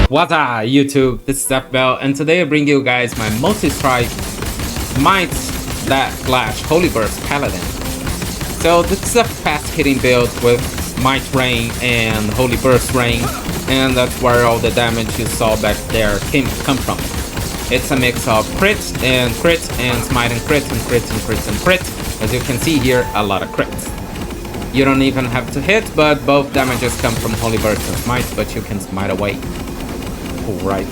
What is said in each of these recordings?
What's up, YouTube? This is Bell, and today I bring you guys my multi-strike smite slash holy burst paladin. So this is a fast-hitting build with smite rain and holy burst rain, and that's where all the damage you saw back there come from. It's a mix of crit and smite and crit and crit and crit and crit. As you can see here, a lot of crits. You don't even have to hit, but both damages come from holy burst and smite, but you can smite away. Right.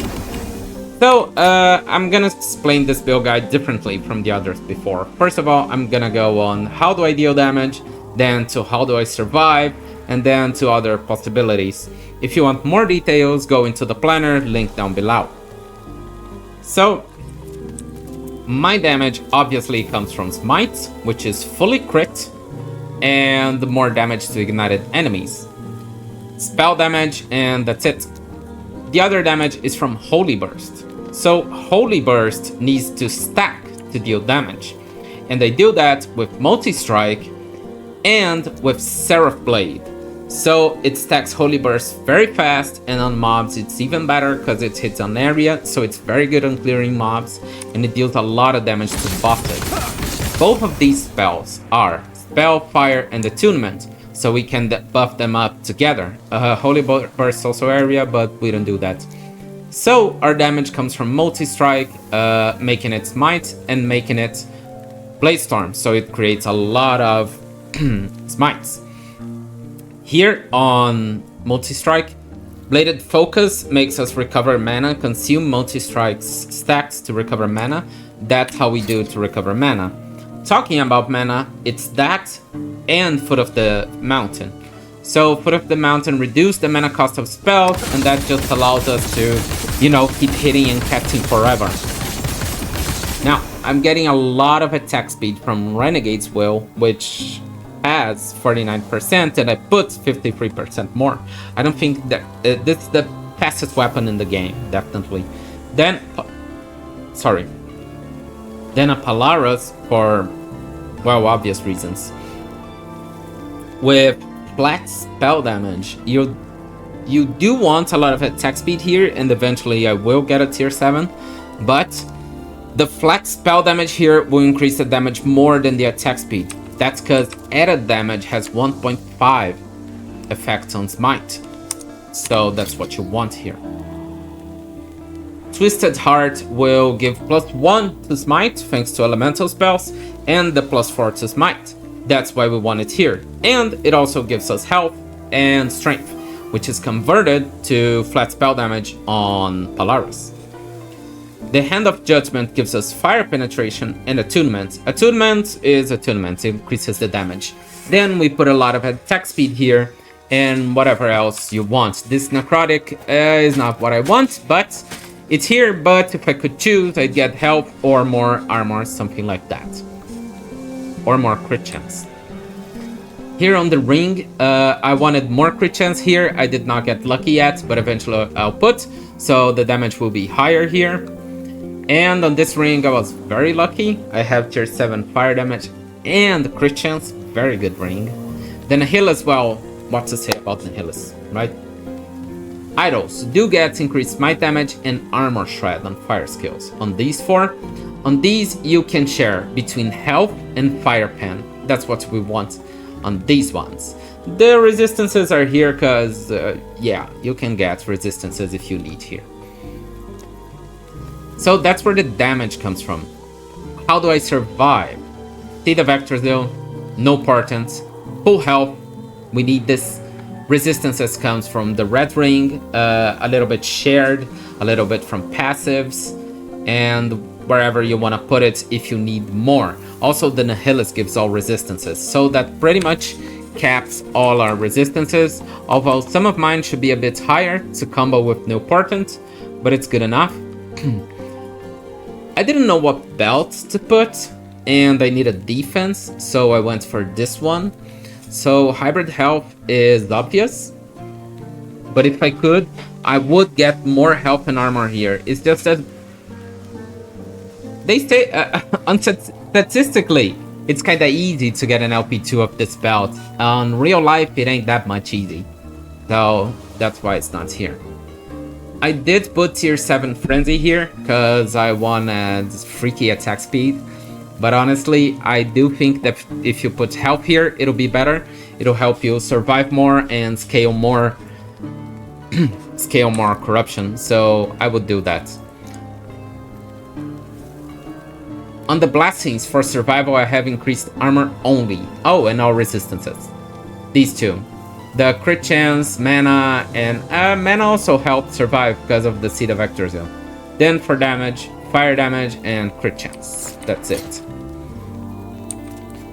So, I'm gonna explain this build guide differently from the others before. First of all, I'm gonna go on how do I deal damage, then to how do I survive, and then to other possibilities. If you want more details, go into the planner, link down below. So, my damage obviously comes from smite, which is fully crit, and more damage to ignited enemies. Spell damage, and that's it. The other damage is from Holy Burst. So Holy Burst needs to stack to deal damage. And they do that with multi-strike and with Seraph Blade. So it stacks Holy Burst very fast, and on mobs it's even better because it hits on area, so it's very good on clearing mobs, and it deals a lot of damage to bosses. Both of these spells are Spell, Fire, and Attunement, so we can buff them up together. Holy Burst also area, but we don't do that. So our damage comes from multi-strike, making it smite and making it blade storm, so it creates a lot of smites. Here on multi-strike, bladed focus makes us recover mana, consume multi-strike stacks to recover mana. That's how we do to recover mana. Talking about mana, it's that and Foot of the Mountain. So Foot of the Mountain reduce the mana cost of spells, and that just allows us to, keep hitting and casting forever. Now, I'm getting a lot of attack speed from Renegade's Will, which has 49%, and I put 53% more. I don't think that this is the fastest weapon in the game, definitely. Then a Polaris for, well, obvious reasons. With flat spell damage, you do want a lot of attack speed here, and eventually I will get a tier 7, but the flat spell damage here will increase the damage more than the attack speed. That's because added damage has 1.5 effect on smite, so that's what you want here. Twisted Heart will give +1 to smite thanks to elemental spells, and the +4 to smite. That's why we want it here. And it also gives us health and strength, which is converted to flat spell damage on Polaris. The Hand of Judgment gives us fire penetration and attunement. Attunement is attunement, it increases the damage. Then we put a lot of attack speed here and whatever else you want. This necrotic is not what I want, but it's here. But if I could choose, I'd get health or more armor, something like that. Or more crit chance. Here on the ring, I wanted more crit chance here. I did not get lucky yet, but eventually I'll put, so the damage will be higher here. And on this ring, I was very lucky. I have tier 7 fire damage and crit chance. Very good ring. Then Nihilus, well, what to say about Nihilus, right? Idols do get increased smite damage and armor shred on fire skills. On these 4, on these you can share between health and fire pen. That's what we want on these ones. The resistances are here because, yeah, you can get resistances if you need here. So that's where the damage comes from. How do I survive? See the vectors though? No portents. Full health. We need this. Resistances comes from the red ring, a little bit shared, a little bit from passives, and wherever you want to put it if you need more. Also, the Nihilus gives all resistances, so that pretty much caps all our resistances, although some of mine should be a bit higher to combo with no portent, but it's good enough. I didn't know what belt to put, and I needed defense, so I went for this one. So hybrid health is obvious, but if I could, I would get more health and armor here. It's just that they say statistically it's kinda easy to get an LP2 of this belt. On real life, it ain't that much easy, so that's why it's not here. I did put tier 7 frenzy here because I wanted freaky attack speed. But honestly, I do think that if you put health here, it'll be better. It'll help you survive more and scale more scale more corruption. So I would do that. On the blessings for survival, I have increased armor only. Oh, and all resistances. These two. The crit chance, mana, and mana also helped survive because of the Seed of Ectorzeal. Then for damage, fire damage, and crit chance. That's it.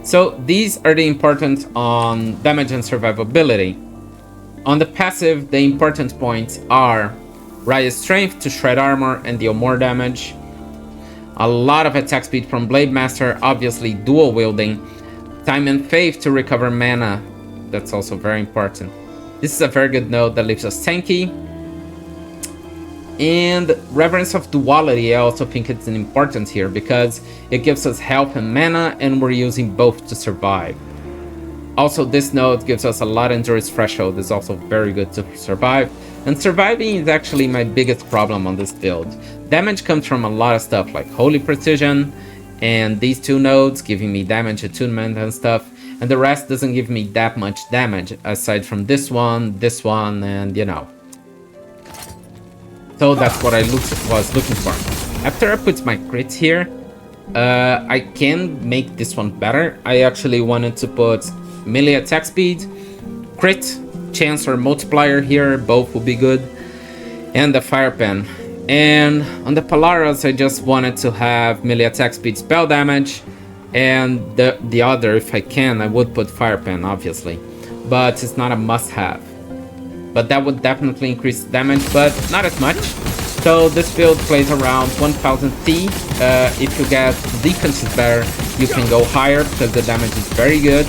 So these are the important on damage and survivability. On the passive, the important points are Raya's strength to shred armor and deal more damage. A lot of attack speed from Blade Master, obviously dual wielding. Time and faith to recover mana. That's also very important. This is a very good node that leaves us tanky. And Reverence of Duality, I also think it's an important here because it gives us health and mana, and we're using both to survive. Also, this node gives us a lot of endurance threshold. It's also very good to survive. And surviving is actually my biggest problem on this build. Damage comes from a lot of stuff like Holy Precision and these two nodes giving me damage attunement and stuff. And the rest doesn't give me that much damage aside from this one, and you know. So that's what I was looking for. After I put my crits here, I can make this one better. I actually wanted to put melee attack speed, crit, chance or multiplier here, both will be good, and the fire pen. And on the Polaris, I just wanted to have melee attack speed, spell damage, and the other, if I can, I would put fire pen, obviously, but it's not a must-have. But that would definitely increase damage, but not as much. So this build plays around 1000 T. If you get defenses better, you can go higher because the damage is very good.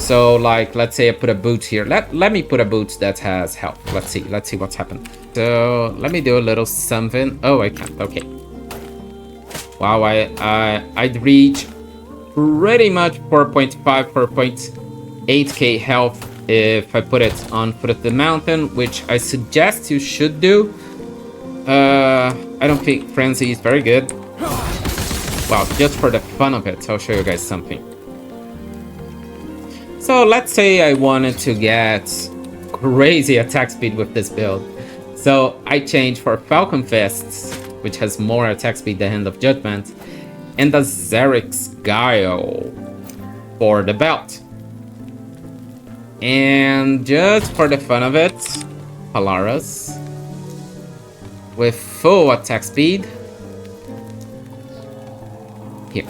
So like, let's say I put a boot here. Let me put a boot that has health. Let's see what's happened. So let me do a little something. Oh, I can't. Okay. Wow, I'd reach pretty much 4.8k health if I put it on Foot of the Mountain, which I suggest you should do. I don't think Frenzy is very good. Wow, just for the fun of it, I'll show you guys something. So let's say I wanted to get crazy attack speed with this build. So I changed for Falcon Fists, which has more attack speed than Hand of Judgment, and the Xeric's Guile for the belt. And just for the fun of it, Polaris with full attack speed here.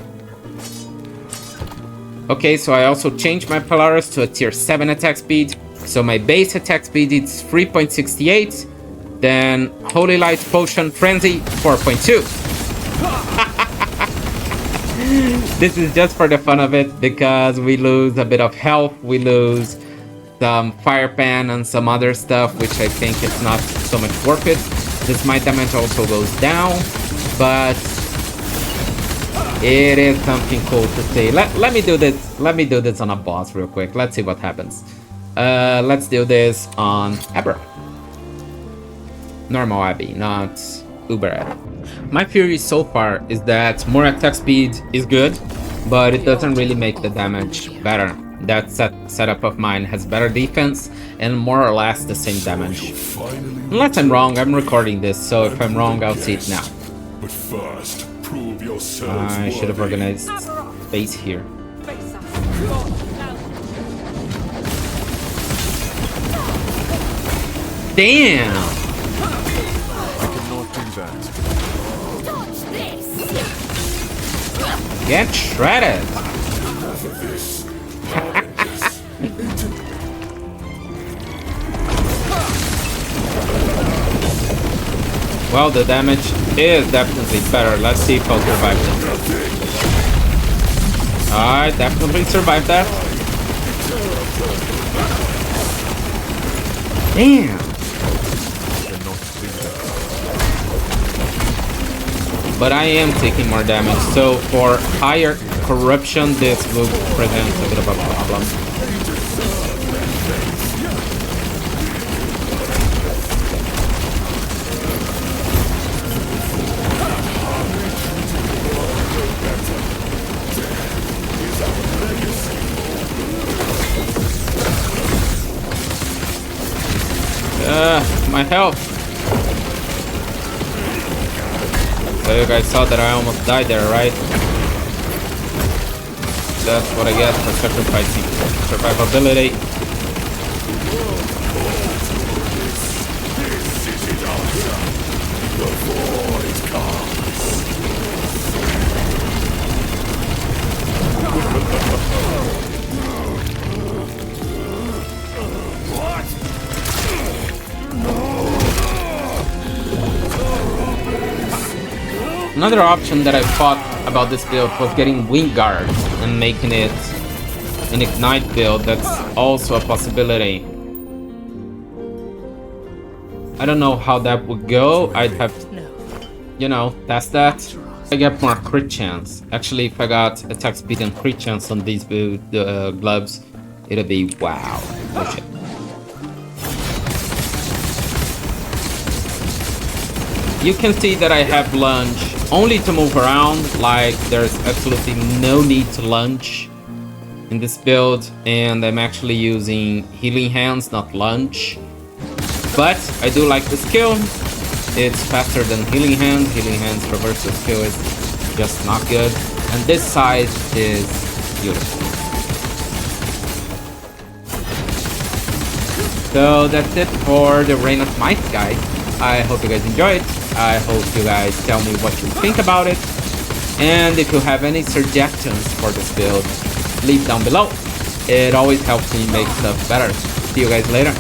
Okay, so I also changed my Polaris to a tier 7 attack speed. So my base attack speed is 3.68. Then Holy Light Potion Frenzy 4.2. This is just for the fun of it because we lose a bit of health. We lose some fire pan and some other stuff, which I think is not so much worth it. This smite damage also goes down, but it is something cool to see. Let me do this. Let me do this on a boss real quick. Let's see what happens. Let's do this on Aberroth. Normal Abbey, not uberroth. My theory so far is that more attack speed is good, but it doesn't really make the damage better. That setup of mine has better defense and more or less the same damage. Unless I'm wrong, I'm recording this, so if I'm wrong, I'll see it now. But first, prove yourselves I should have organized space here. Damn! I cannot do that. Get shredded! Well, the damage is definitely better. Let's see if I'll survive this. I definitely survived that. Damn! But I am taking more damage, so for higher corruption, this will present a bit of a problem. my health. So you guys saw that I almost died there, right? That's what I get for sacrificing survivability. Another option that I thought about this build was getting wing guard and making it an ignite build. That's also a possibility. I don't know how that would go. I'd have to, you know, test that. I get more crit chance. Actually, if I got attack speed and crit chance on these gloves, it'll be wow. Oh shit. You can see that I have lunge only to move around, like there's absolutely no need to lunge in this build, and I'm actually using healing hands, not lunge. But I do like the skill. It's faster than healing hands. Healing hands reversal skill is just not good, and this side is beautiful. So that's it for the Reign of Might, guys. I hope you guys enjoyed. I hope you guys tell me what you think about it. And if you have any suggestions for this build, leave down below. It always helps me make stuff better. See you guys later.